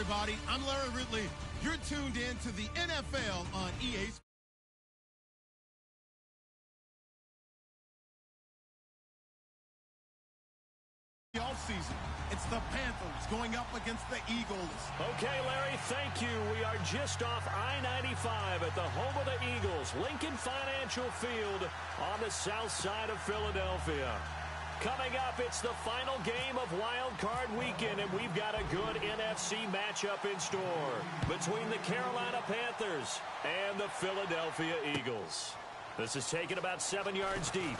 everybody. I'm Larry Ridley. You're tuned in to the NFL on EA Sports. All season, it's the Panthers going up against the Eagles. Okay, Larry, thank you. We are just off I-95 at the home of the Eagles, Lincoln Financial Field on the south side of Philadelphia. Coming up, it's the final game of Wild Card Weekend, and we've got a good NFC matchup in store between the Carolina Panthers and the Philadelphia Eagles. This is taken about 7 yards deep.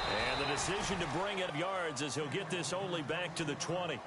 And the decision to bring it yards as he'll get this only back to the 20.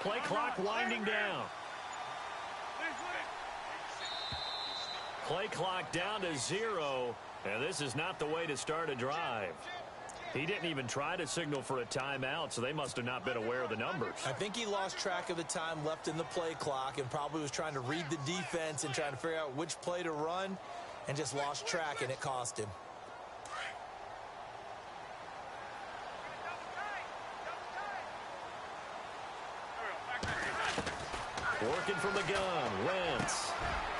Play clock winding down. Play clock down to 0, and this is not the way to start a drive. He didn't even try to signal for a timeout, so they must have not been aware of the numbers. I think he lost track of the time left in the play clock and probably was trying to read the defense and trying to figure out which play to run and just lost track, and it cost him. Working from the gun, Wentz.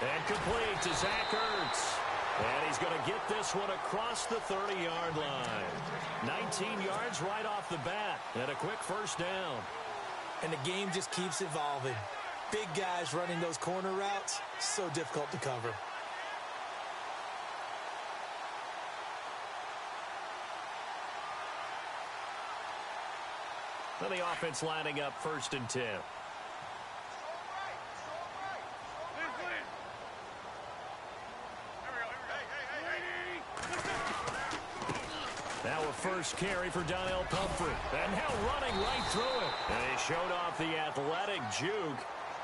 And complete to Zach Ertz. And he's going to get this one across the 30-yard line. 19 yards right off the bat. And a quick first down. And the game just keeps evolving. Big guys running those corner routes, so difficult to cover. And the offense lining up 1st and 10. Now a first carry for Donnell Pumphrey. And now running right through it. And he showed off the athletic juke.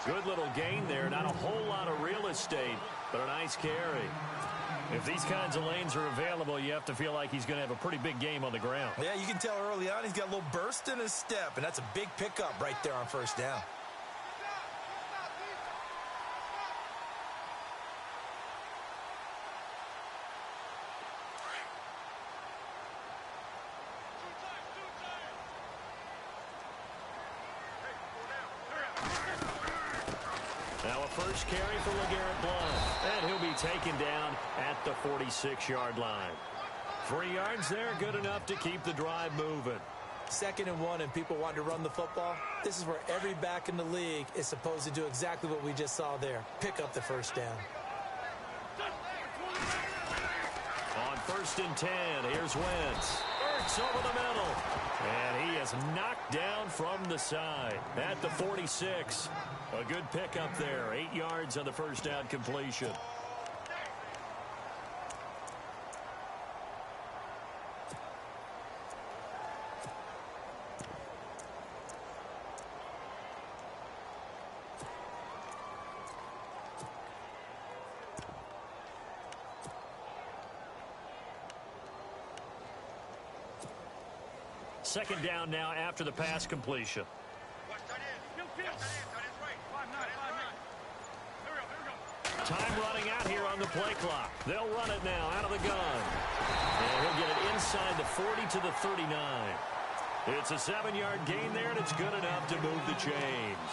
Good little gain there. Not a whole lot of real estate, but a nice carry. If these kinds of lanes are available, you have to feel like he's going to have a pretty big game on the ground. Yeah, you can tell early on he's got a little burst in his step, and that's a big pickup right there on first down. Now a first carry for LeGarrette Blount. And he'll be taken down at the 46-yard line. 3 yards there, good enough to keep the drive moving. 2nd and 1 and people want to run the football. This is where every back in the league is supposed to do exactly what we just saw there. Pick up the first down. On 1st and 10, here's Wentz. Ertz over the middle. And he is knocked down from the side at the 46. A good pickup there. 8 yards on the first down completion. Second down now after the pass completion. Time running out here on the play clock. They'll run it now out of the gun. And he'll get it inside the 40 to the 39. It's a 7-yard gain there, and it's good enough to move the chains.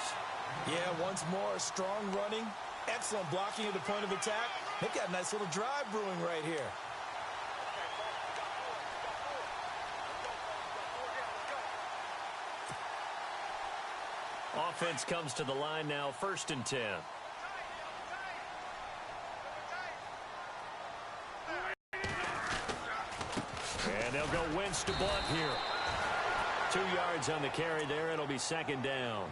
Yeah, once more, strong running, excellent blocking at the point of attack. They've got a nice little drive brewing right here. Offense comes to the line now, 1st and 10. And they'll go Wentz to Blount here. 2 yards on the carry there. It'll be second down.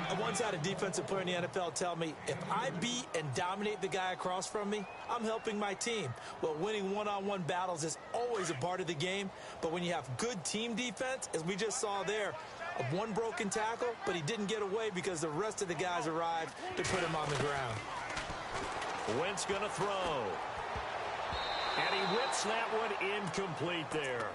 I once had a defensive player in the NFL tell me, if I beat and dominate the guy across from me, I'm helping my team. Well, winning one-on-one battles is always a part of the game, but when you have good team defense, as we just saw there, one broken tackle, but he didn't get away because the rest of the guys arrived to put him on the ground. Wentz going to throw. And he whips that one incomplete there.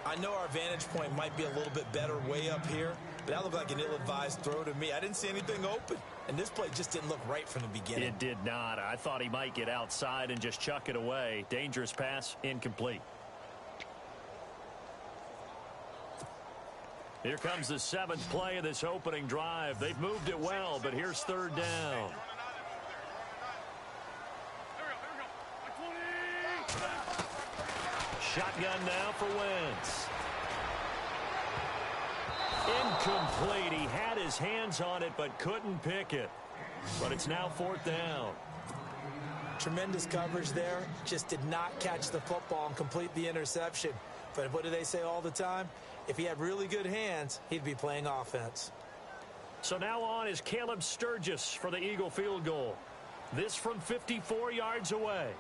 I know our vantage point might be a little bit better way up here, but that looked like an ill-advised throw to me. I didn't see anything open, and this play just didn't look right from the beginning. It did not. I thought he might get outside and just chuck it away. Dangerous pass, incomplete. Here comes the 7th play of this opening drive. They've moved it well, but here's third down. Shotgun now for Wentz. Incomplete. He had his hands on it but couldn't pick it. But it's now 4th down. Tremendous coverage there. Just did not catch the football and complete the interception. But what do they say all the time? If he had really good hands, he'd be playing offense. So now on is Caleb Sturgis for the Eagle field goal. This from 54 yards away.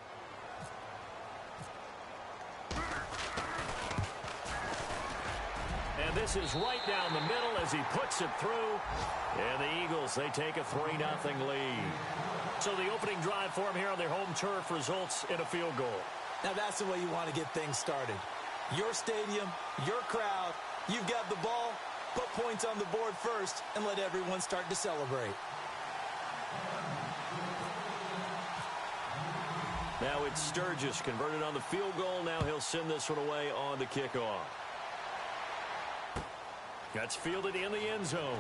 And this is right down the middle as he puts it through. And the Eagles, they take a 3-0 lead. So the opening drive for them here on their home turf results in a field goal. Now that's the way you want to get things started. Your stadium, your crowd, you've got the ball, put points on the board first, and let everyone start to celebrate. Now it's Sturgis converted on the field goal. Now he'll send this one away on the kickoff. That's fielded in the end zone.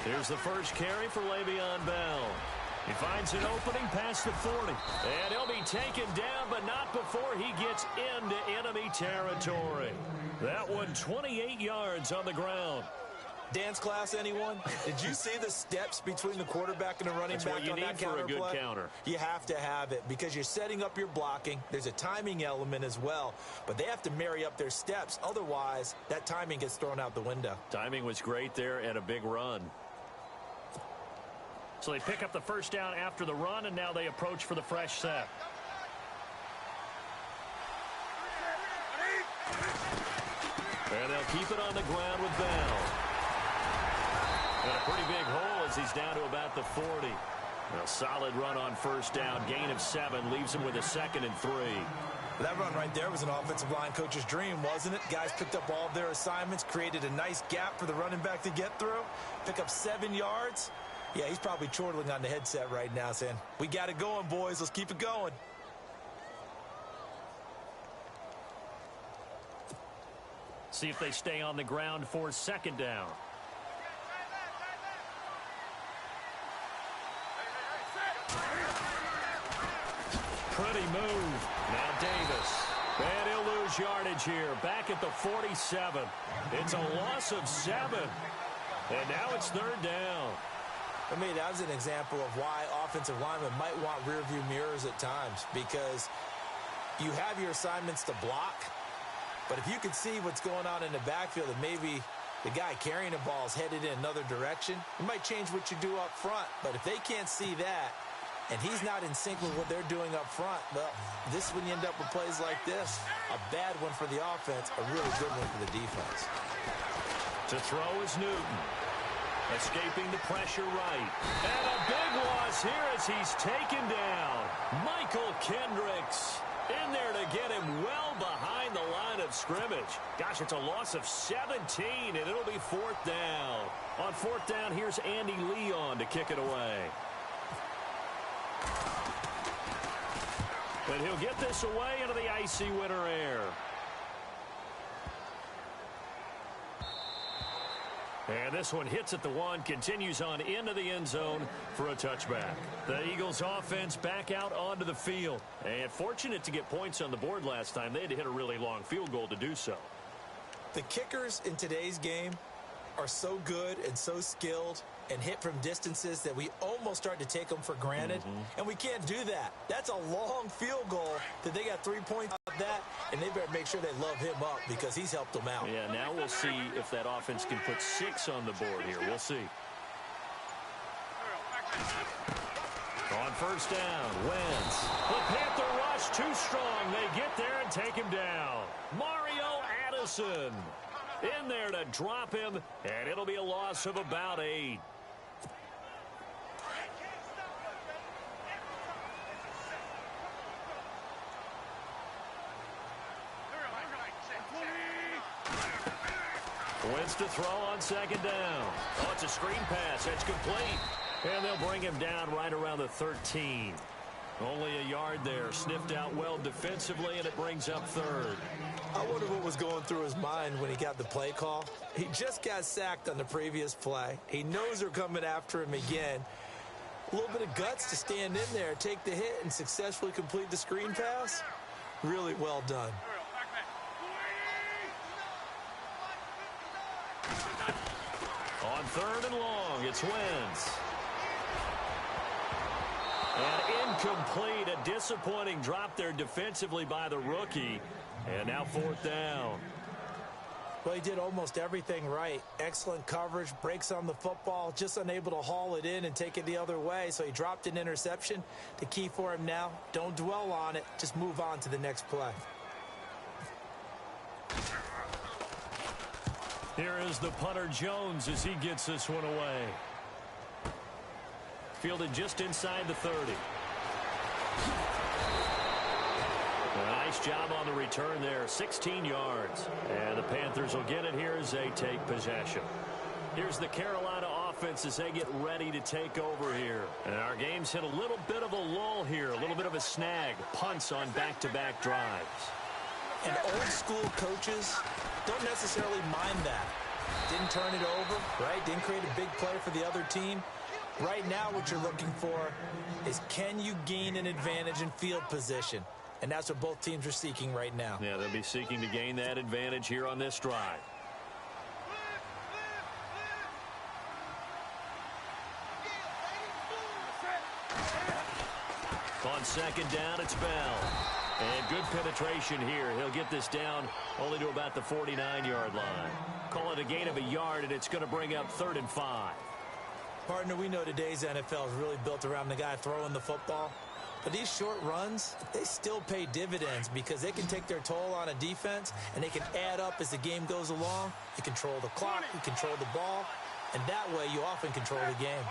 Here's the first carry for Le'Veon Bell. He finds an opening past the 40. And he'll be taken down, but not before he gets into enemy territory. That one 28 yards on the ground. Dance class, anyone? Did you see the steps between the quarterback and the running back on that counter play? That's what you need for a good counter. You have to have it because you're setting up your blocking. There's a timing element as well, but they have to marry up their steps. Otherwise, that timing gets thrown out the window. Timing was great there and a big run. So they pick up the first down after the run, and now they approach for the fresh set. And they'll keep it on the ground with Bell. And a pretty big hole as he's down to about the 40. A solid run on first down. Gain of 7 leaves him with a 2nd and 3. That run right there was an offensive line coach's dream, wasn't it? Guys picked up all of their assignments, created a nice gap for the running back to get through, pick up 7 yards. Yeah, he's probably chortling on the headset right now saying, we got it going, boys. Let's keep it going. See if they stay on the ground for 2nd down. Pretty move. Now Davis. And he'll lose yardage here. Back at the 47. It's a loss of 7. And now it's 3rd down. For me, that was an example of why offensive linemen might want rearview mirrors at times, because you have your assignments to block, but if you can see what's going on in the backfield and maybe the guy carrying the ball is headed in another direction, it might change what you do up front. But if they can't see that and he's not in sync with what they're doing up front, well, this is when you end up with plays like this. A bad one for the offense, a really good one for the defense. To throw is Newton. Escaping the pressure right. And a big loss here as he's taken down. Michael Kendricks in there to get him well behind the line of scrimmage. Gosh, it's a loss of 17, and it'll be 4th down. On 4th down, here's Andy Leon to kick it away. And he'll get this away into the icy winter air. And this one hits at the one, continues on into the end zone for a touchback. The Eagles offense back out onto the field. And fortunate to get points on the board last time. They had to hit a really long field goal to do so. The kickers in today's game are so good and so skilled and hit from distances that we almost start to take them for granted. And we can't do that. That's a long field goal that they got 3 points out of that, and they better make sure they love him up because he's helped them out. Yeah, now we'll see if that offense can put 6 on the board here. We'll see. On first down, Wentz. The Panther rush too strong. They get there and take him down. Mario Addison in there to drop him, and it'll be a loss of about 8. Wentz to throw on second down. Oh, it's a screen pass. That's complete. And they'll bring him down right around the 13. Only a yard there. Sniffed out well defensively, and it brings up third. I wonder what was going through his mind when he got the play call. He just got sacked on the previous play. He knows they're coming after him again. A little bit of guts to stand in there, take the hit, and successfully complete the screen pass. Really well done. On third and long, it's Wentz. And incomplete, a disappointing drop there defensively by the rookie. And now fourth down. Well, he did almost everything right. Excellent coverage, breaks on the football, just unable to haul it in and take it the other way. So he dropped an interception. The key for him now, don't dwell on it. Just move on to the next play. Here is the punter Jones as he gets this one away. Fielded just inside the 30. A nice job on the return there, 16 yards. And the Panthers will get it here as they take possession. Here's the Carolina offense as they get ready to take over here. And our game's hit a little bit of a lull here, a little bit of a snag. Punts on back-to-back drives. And old-school coaches don't necessarily mind that. Didn't turn it over, right? Didn't create a big play for the other team. Right now what you're looking for is can you gain an advantage in field position? And that's what both teams are seeking right now. Yeah, they'll be seeking to gain that advantage here on this drive. On second down, it's Bell. And good penetration here. He'll get this down only to about the 49-yard line. Call it a gain of a yard, and it's going to bring up 3rd and 5. Partner, we know today's NFL is really built around the guy throwing the football. But these short runs, they still pay dividends because they can take their toll on a defense, and they can add up as the game goes along. You control the clock, you control the ball, and that way you often control the game.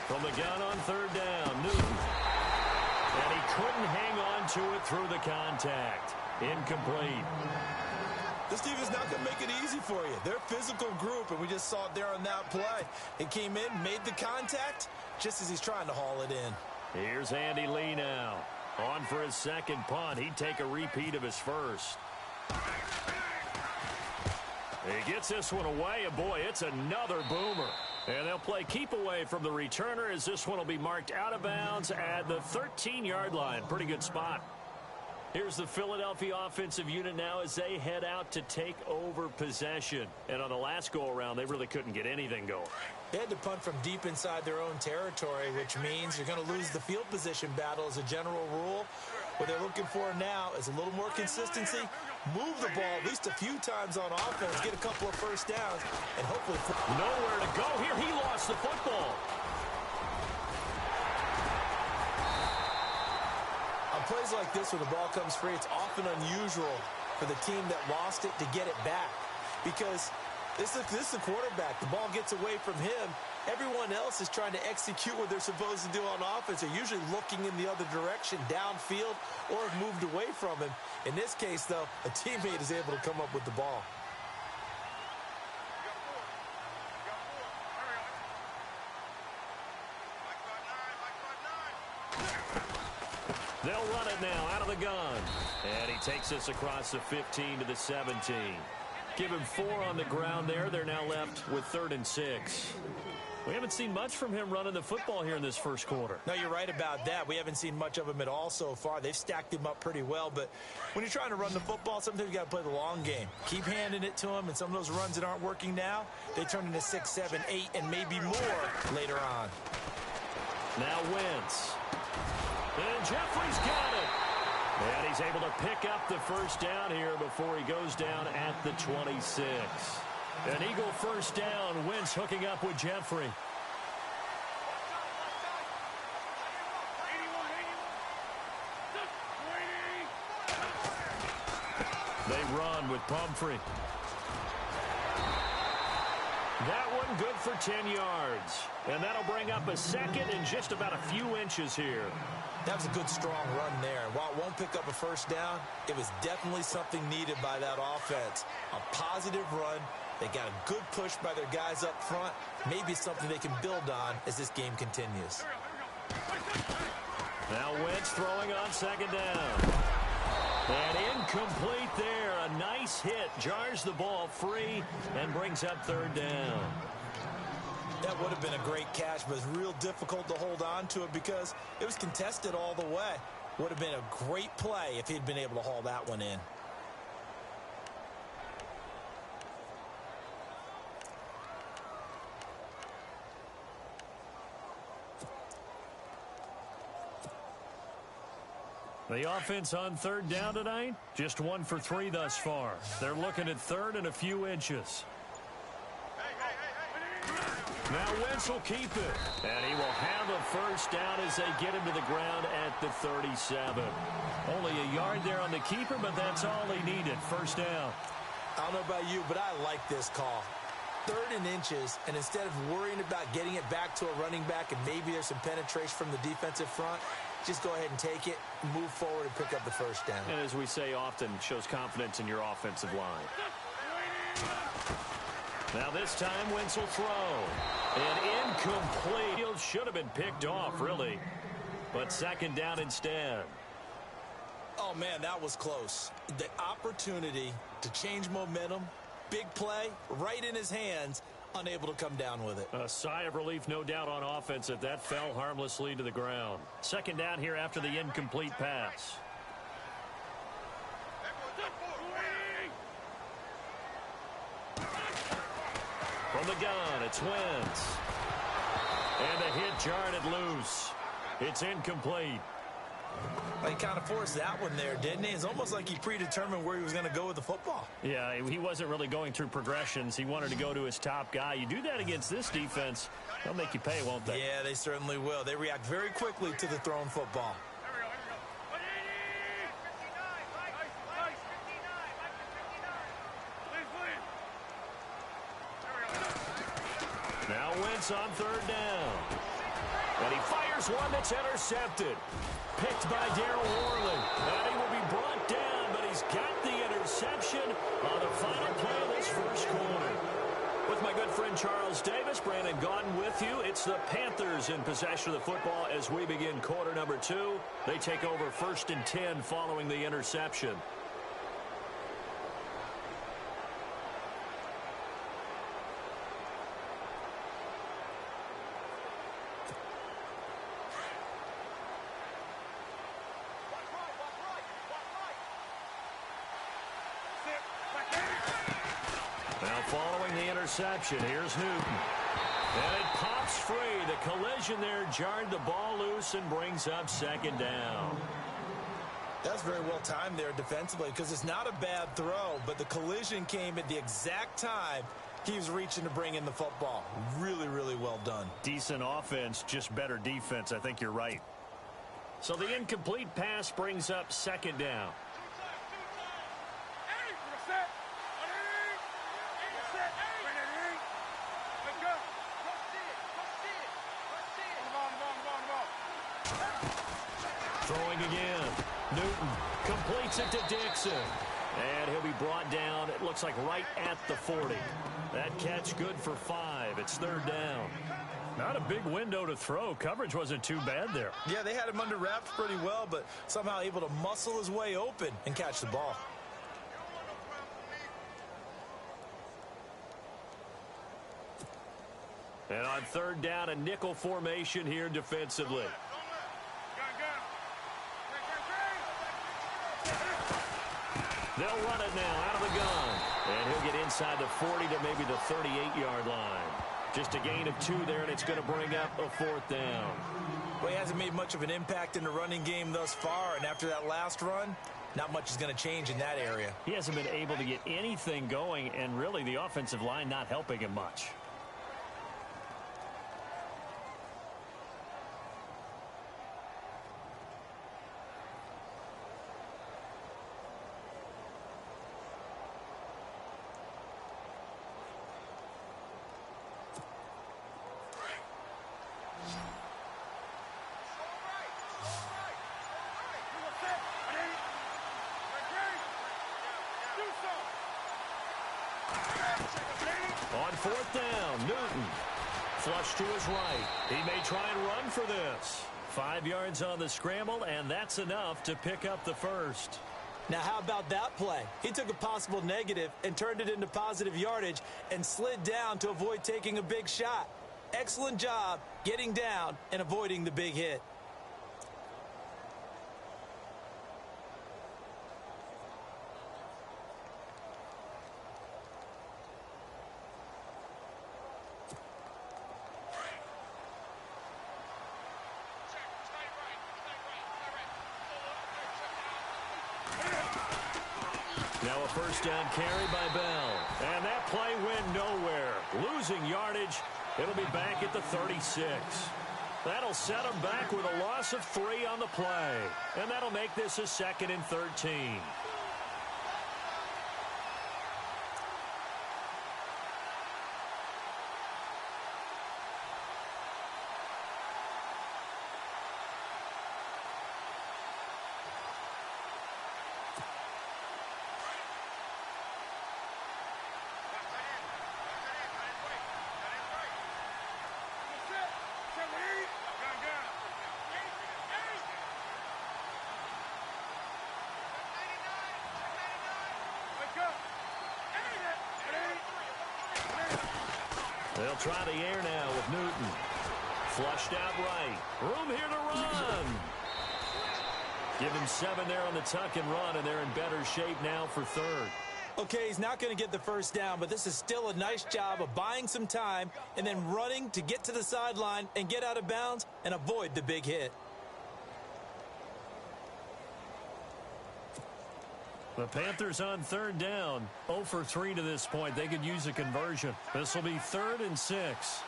From the gun on third down, Newton. And he couldn't hang on to it through the contact. Incomplete. This team is not going to make it easy for you. They're a physical group, and we just saw it there on that play. He came in, made the contact, just as he's trying to haul it in. Here's Andy Lee now. On for his second punt. He'd take a repeat of his first. He gets this one away, and boy, it's another boomer. And they'll play keep away from the returner as this one will be marked out of bounds at the 13-yard line. Pretty good spot. Here's the Philadelphia offensive unit now as they head out to take over possession. And on the last go-around, they really couldn't get anything going. They had to punt from deep inside their own territory, which means you're going to lose the field position battle as a general rule. What they're looking for now is a little more consistency, move the ball at least a few times on offense, get a couple of first downs, and hopefully... Nowhere to go here. He lost the football. On plays like this where the ball comes free, it's often unusual for the team that lost it to get it back because this is the quarterback. The ball gets away from him. Everyone else is trying to execute what they're supposed to do on offense. They're usually looking in the other direction, downfield, or have moved away from him. In this case, though, a teammate is able to come up with the ball. They'll run it now out of the gun. And he takes us across the 15 to the 17. Give him 4 on the ground there. They're now left with 3rd and 6. We haven't seen much from him running the football here in this first quarter. No, you're right about that. We haven't seen much of him at all so far. They've stacked him up pretty well, but when you're trying to run the football, sometimes you got to play the long game. Keep handing it to him, and some of those runs that aren't working now, they turn into 6, 7, 8, and maybe more later on. Now Wentz. And Jeffrey's got it. And he's able to pick up the first down here before he goes down at the 26. An Eagle first down. Wentz hooking up with Jeffrey. They run with Pumphrey. That one good for 10 yards. And that'll bring up a second and just about a few inches here. That was a good, strong run there. While it won't pick up a first down, it was definitely something needed by that offense. A positive run. They got a good push by their guys up front. Maybe something they can build on as this game continues. Now Wentz throwing on second down. And incomplete there. A nice hit. Jars the ball free and brings up 3rd down. That would have been a great catch, but it's real difficult to hold on to it because it was contested all the way. Would have been a great play if he'd been able to haul that one in. The offense on 3rd down tonight, just 1 for 3 thus far. They're looking at 3rd and a few inches. Now Wentz will keep it. And he will have a first down as they get him to the ground at the 37. Only a yard there on the keeper, but that's all he needed. First down. I don't know about you, but I like this call. 3rd and inches, and instead of worrying about getting it back to a running back and maybe there's some penetration from the defensive front, just go ahead and take it, move forward, and pick up the first down. And as we say often, shows confidence in your offensive line. Now this time, Wentz will throw. And incomplete. Field should have been picked off, really. But second down instead. Oh, man, that was close. The opportunity to change momentum, big play, right in his hands, unable to come down with it. A sigh of relief, no doubt, on offense that that fell harmlessly to the ground. Second down here after the incomplete pass. From the gun, it's Wentz. And the hit jarred it loose. It's incomplete. Well, he kind of forced that one there, didn't he? It's almost like he predetermined where he was going to go with the football. Yeah, he wasn't really going through progressions. He wanted to go to his top guy. You do that against this defense, they'll make you pay, won't they? Yeah, they certainly will. They react very quickly to the thrown football. Now Wentz on 3rd down. And he fires one that's intercepted. Picked by Darryl Worley. And he will be brought down, but he's got the interception on the final play of this first quarter. With my good friend Charles Davis, Brandon Gaudin with you. It's the Panthers in possession of the football as we begin quarter number 2. They take over 1st and 10 following the interception. Following the interception, here's Newton. And it pops free. The collision there jarred the ball loose and brings up second down. That's very well timed there defensively because it's not a bad throw, but the collision came at the exact time he was reaching to bring in the football. Really, really well done. Decent offense, just better defense. I think you're right. So the incomplete pass brings up second down. Throwing again. Newton completes it to Dixon. And he'll be brought down, it looks like right at the 40. That catch good for 5. It's 3rd down. Not a big window to throw. Coverage wasn't too bad there. Yeah, they had him under wraps pretty well, but somehow able to muscle his way open and catch the ball. And on third down, a nickel formation here defensively. They'll run it now out of the gun. And he'll get inside the 40 to maybe the 38-yard line. Just a gain of 2 there, and it's going to bring up a 4th down. Well, he hasn't made much of an impact in the running game thus far, and after that last run, not much is going to change in that area. He hasn't been able to get anything going, and really the offensive line not helping him much. On 4th down, Newton. Flush to his right. He may try and run for this. 5 yards on the scramble, and that's enough to pick up the first. Now, how about that play? He took a possible negative and turned it into positive yardage and slid down to avoid taking a big shot. Excellent job getting down and avoiding the big hit. Now a first down carry by Bell. And that play went nowhere. Losing yardage. It'll be back at the 36. That'll set him back with a loss of 3 on the play. And that'll make this a 2nd and 13. They'll try the air now with Newton. Flushed out right. Room here to run. Give him 7 there on the tuck and run, and they're in better shape now for 3rd. Okay, he's not going to get the first down, but this is still a nice job of buying some time and then running to get to the sideline and get out of bounds and avoid the big hit. The Panthers on 3rd down. 0 for 3 to this point. They could use a conversion. This will be 3rd and 6.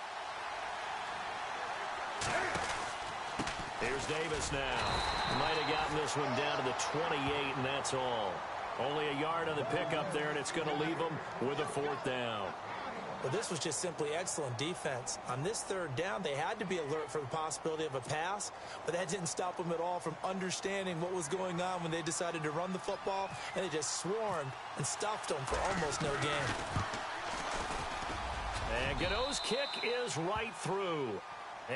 Here's Davis now. Might have gotten this one down to the 28, and that's all. Only a yard on the pickup there, and it's going to leave them with a 4th down. Well, this was just simply excellent defense. On this 3rd down, they had to be alert for the possibility of a pass, but that didn't stop them at all from understanding what was going on when they decided to run the football, and they just swarmed and stuffed them for almost no gain. And Gano's kick is right through,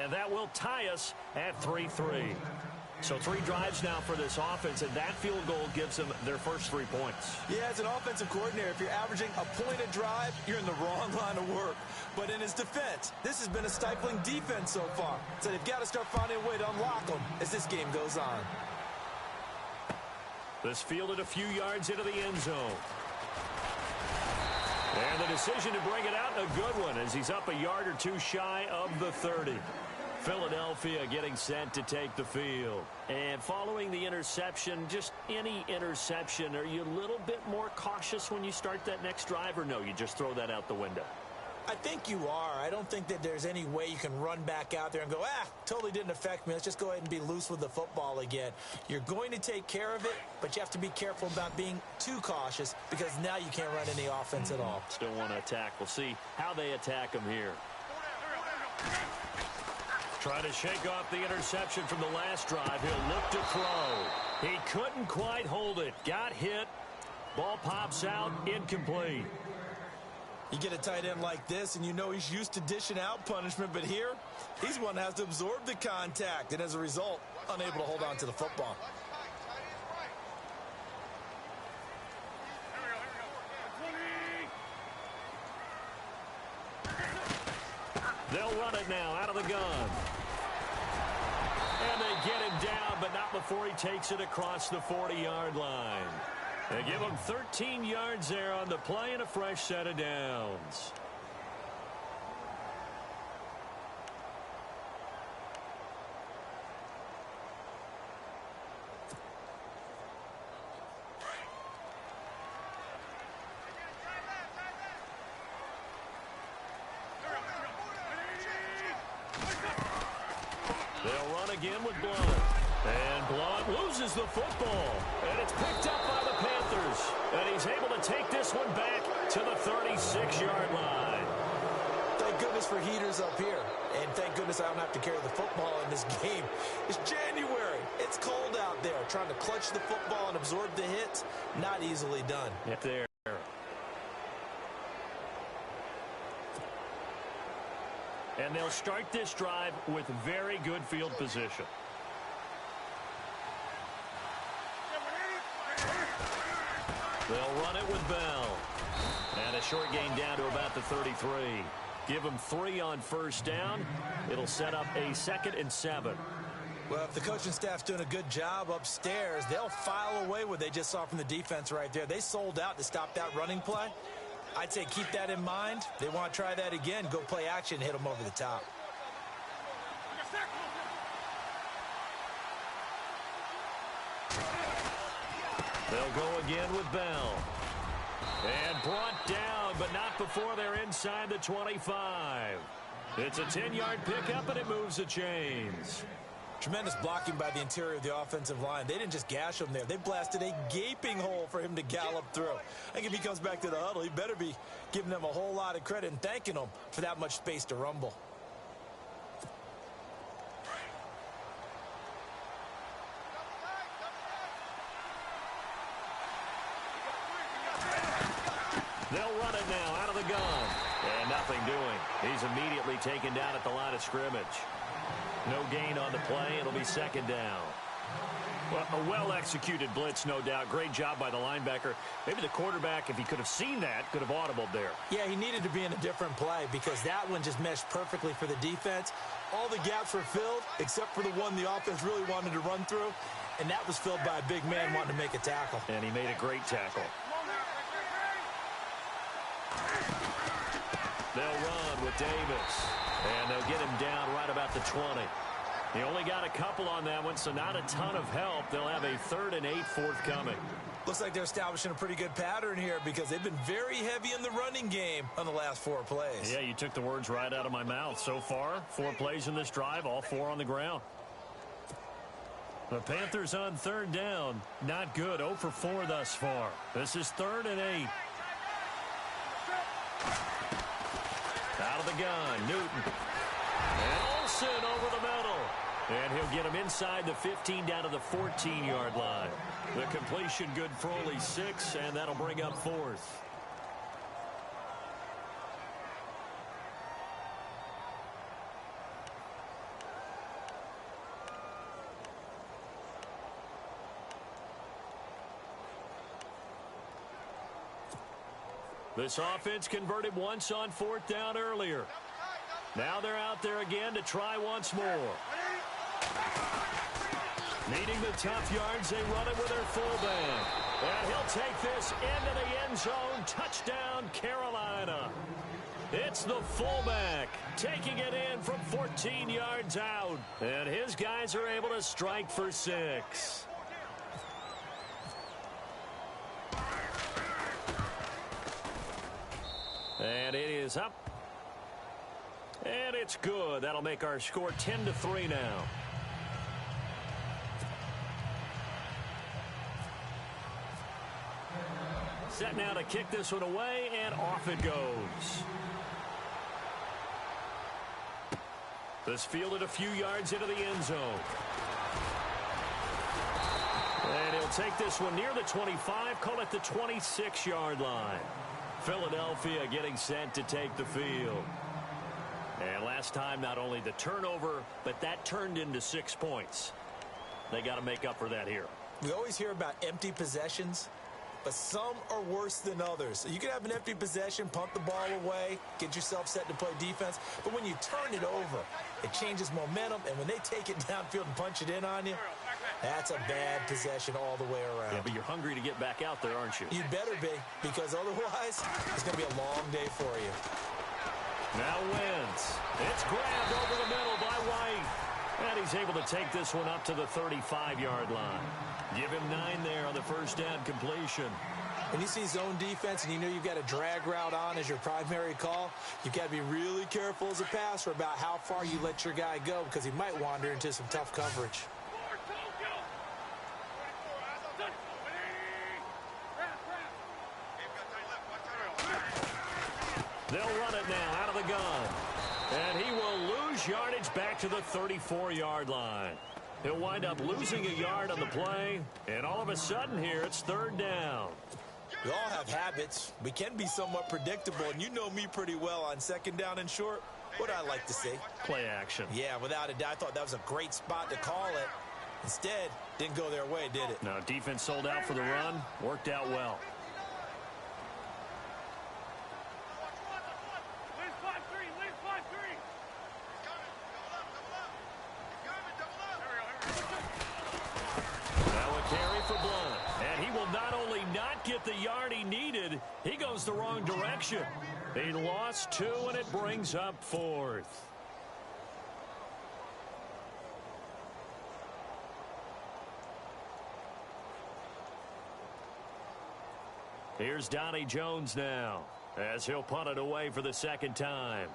and that will tie us at 3-3. So 3 drives now for this offense, and that field goal gives them their first 3 points. Yeah, as an offensive coordinator, if you're averaging a point a drive, you're in the wrong line of work. But in his defense, this has been a stifling defense so far. So they've got to start finding a way to unlock them as this game goes on. This fielded a few yards into the end zone. And the decision to bring it out, a good one, as he's up a yard or 2 shy of the 30. Philadelphia getting set to take the field. And following the interception, just any interception, are you a little bit more cautious when you start that next drive, or no, you just throw that out the window? I think you are. I don't think that there's any way you can run back out there and go, totally didn't affect me. Let's just go ahead and be loose with the football again. You're going to take care of it, but you have to be careful about being too cautious because now you can't run any offense at all. Still want to attack. We'll see how they attack them here. Trying to shake off the interception from the last drive. He'll look to throw. He couldn't quite hold it. Got hit. Ball pops out. Incomplete. You get a tight end like this, and you know he's used to dishing out punishment, but here, he's one that has to absorb the contact, and as a result, unable to hold on to the football. They'll run it now out of the gun. And they get him down, but not before he takes it across the 40-yard line. They give him 13 yards there on the play and a fresh set of downs. They'll run again with Blunt. And Blunt loses the football. And it's picked up by the Panthers. And he's able to take this one back to the 36-yard line. Thank goodness for heaters up here. And thank goodness I don't have to carry the football in this game. It's January. It's cold out there. Trying to clutch the football and absorb the hits, not easily done. Yep, there. And they'll start this drive with very good field position. They'll run it with Bell. And a short gain down to about the 33. Give them 3 on first down. It'll set up a 2nd and 7. Well, if the coaching staff's doing a good job upstairs, they'll file away what they just saw from the defense right there. They sold out to stop that running play. I'd say keep that in mind. They want to try that again. Go play action, hit them over the top. They'll go again with Bell. And brought down, but not before they're inside the 25. It's a 10-yard pickup, and it moves the chains. Tremendous blocking by the interior of the offensive line. They didn't just gash him there. They blasted a gaping hole for him to gallop through. I think if he comes back to the huddle, he better be giving them a whole lot of credit and thanking them for that much space to rumble. They'll run it now out of the gun. And nothing doing. He's immediately taken down at the line of scrimmage. No gain on the play. It'll be 2nd down. Well, a well-executed blitz, no doubt. Great job by the linebacker. Maybe the quarterback, if he could have seen that, could have audibled there. Yeah, he needed to be in a different play because that one just meshed perfectly for the defense. All the gaps were filled except for the one the offense really wanted to run through, and that was filled by a big man wanting to make a tackle. And he made a great tackle. They'll run with Davis. And they'll get him down right about the 20. He only got a couple on that one, so not a ton of help. They'll have a 3rd and 8 forthcoming. Looks like they're establishing a pretty good pattern here because they've been very heavy in the running game on the last 4 plays. Yeah, you took the words right out of my mouth. So far, 4 plays in this drive, all 4 on the ground. The Panthers on 3rd down. Not good. 0 for 4 thus far. This is 3rd and 8. Out of the gun, Newton. And Olsen over the middle. And he'll get him inside the 15 down to the 14-yard line. The completion good for only 6, and that'll bring up 4th. This offense converted once on 4th down earlier. Now they're out there again to try once more. Needing the tough yards, they run it with their fullback. And he'll take this into the end zone. Touchdown, Carolina. It's the fullback taking it in from 14 yards out. And his guys are able to strike for 6. And it is up. And it's good. That'll make our score 10-3 now. Set now to kick this one away, and off it goes. This fielded a few yards into the end zone. And he'll take this one near the 25, call it the 26-yard line. Philadelphia getting set to take the field. And last time, not only the turnover, but that turned into 6 points. They got to make up for that here. We always hear about empty possessions, but some are worse than others. You can have an empty possession, punt the ball away, get yourself set to play defense, but when you turn it over, it changes momentum, and when they take it downfield and punch it in on you, that's a bad possession all the way around. Yeah, but you're hungry to get back out there, aren't you? You better be, because otherwise, it's going to be a long day for you. Now Wentz. It's grabbed over the middle by White. And he's able to take this one up to the 35-yard line. Give him 9 there on the first down completion. When you see zone defense and you know you've got a drag route on as your primary call, you've got to be really careful as a passer about how far you let your guy go because he might wander into some tough coverage. They'll run it now out of the gun. And he will lose yardage back to the 34-yard line. He'll wind up losing a yard on the play. And all of a sudden here, it's 3rd down. We all have habits. We can be somewhat predictable. And you know me pretty well on 2nd down and short. What I like to see? Play action. Yeah, without a doubt. I thought that was a great spot to call it. Instead, didn't go their way, did it? No, defense sold out for the run. Worked out well. Get the yard he needed. He goes the wrong direction. He lost 2, and it brings up 4th. Here's Donnie Jones now, as he'll punt it away for the 2nd time.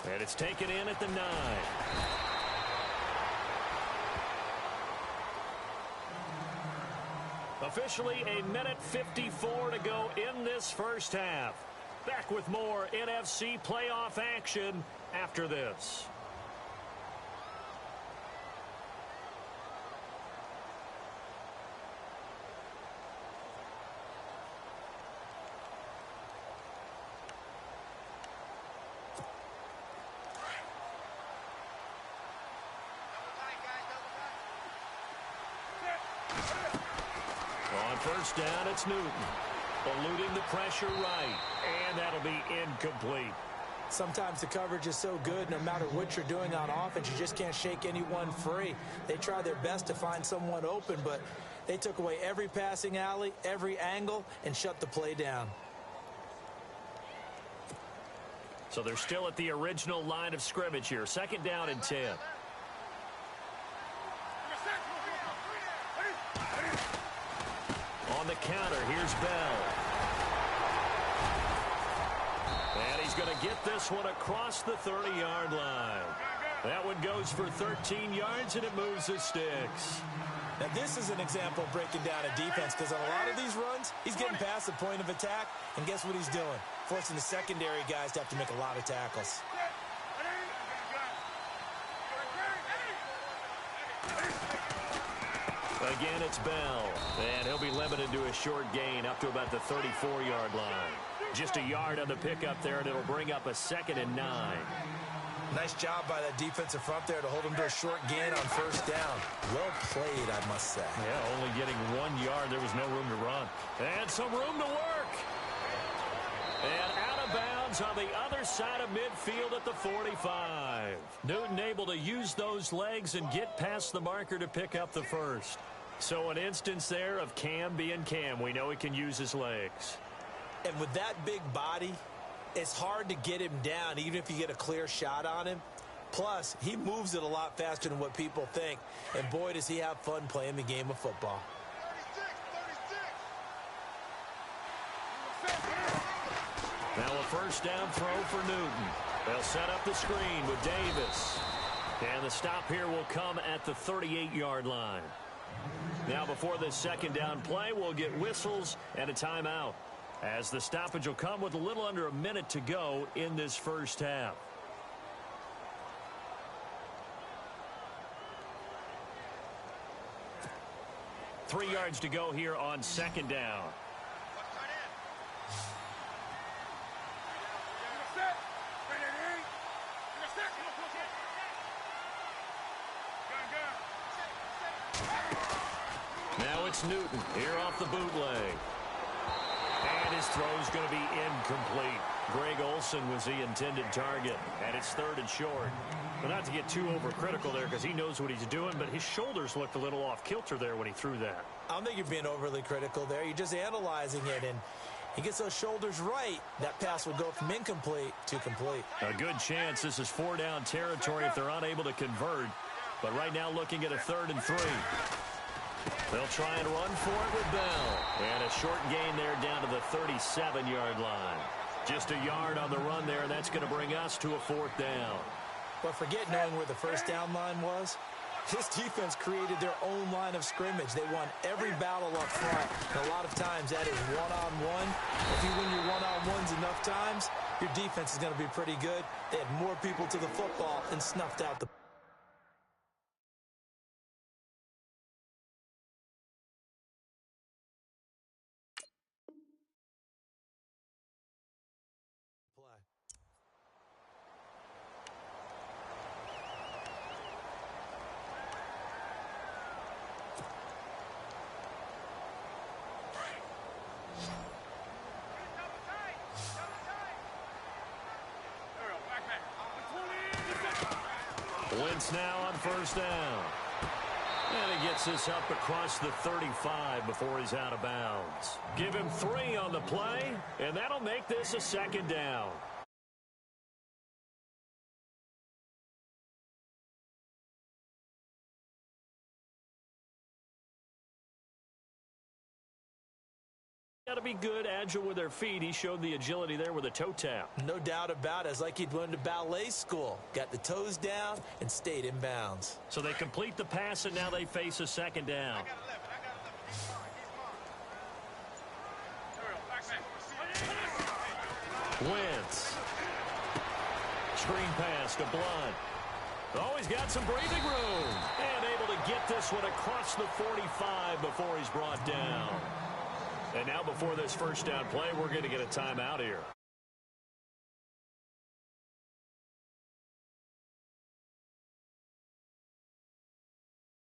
And it's taken in at the 9. Officially a minute 54 to go in this first half. Back with more NFC playoff action after this. On first down, it's Newton. Eluding the pressure right. And that'll be incomplete. Sometimes the coverage is so good, no matter what you're doing on offense, you just can't shake anyone free. They try their best to find someone open, but they took away every passing alley, every angle, and shut the play down. So they're still at the original line of scrimmage here. 2nd down and 10. On the counter, here's Bell. And he's going to get this one across the 30-yard line. That one goes for 13 yards, and it moves the sticks. Now, this is an example of breaking down a defense because on a lot of these runs, he's getting past the point of attack, and guess what he's doing? Forcing the secondary guys to have to make a lot of tackles. Again, it's Bell, and he'll be limited to a short gain up to about the 34-yard line. Just a yard on the pickup there, and it'll bring up a 2nd and 9. Nice job by that defensive front there to hold him to a short gain on first down. Well played, I must say. Yeah, only getting 1 yard. There was no room to run. And some room to work. And out of bounds on the other side of midfield at the 45. Newton able to use those legs and get past the marker to pick up the first. So an instance there of Cam being Cam. We know he can use his legs. And with that big body, it's hard to get him down even if you get a clear shot on him. Plus, he moves it a lot faster than what people think. And boy, does he have fun playing the game of football. Now a first down throw for Newton. They'll set up the screen with Davis. And the stop here will come at the 38-yard line. Now before this 2nd down play, we'll get whistles and a timeout, as the stoppage will come with a little under a minute to go in this first half. 3 yards to go here on second down. Now it's Newton here off the bootleg. And his throw's going to be incomplete. Greg Olsen was the intended target, and it's 3rd and short. But not to get too overcritical there because he knows what he's doing, but his shoulders looked a little off kilter there when he threw that. I don't think you're being overly critical there. You're just analyzing it, and he gets those shoulders right. That pass will go from incomplete to complete. A good chance this is 4-down territory if they're unable to convert. But right now looking at a 3rd and 3. They'll try and run for it with Bell. And a short gain there down to the 37-yard line. Just a yard on the run there, and that's going to bring us to a 4th down. But forget knowing where the first down line was. This defense created their own line of scrimmage. They won every battle up front. And a lot of times that is one-on-one. If you win your one-on-ones enough times, your defense is going to be pretty good. They had more people to the football and snuffed out the play. Wentz now on 1st down. And he gets this up across the 35 before he's out of bounds. Give him 3 on the play, and that'll make this a 2nd down. Got to be good, agile with their feet. He showed the agility there with a toe tap. No doubt about it. It's like he'd went to ballet school. Got the toes down and stayed in bounds. So they complete the pass, and now they face a 2nd down. Wentz. Screen pass to Blunt. Oh, he's got some breathing room. And able to get this one across the 45 before he's brought down. And now before this 1st down play, we're going to get a timeout here.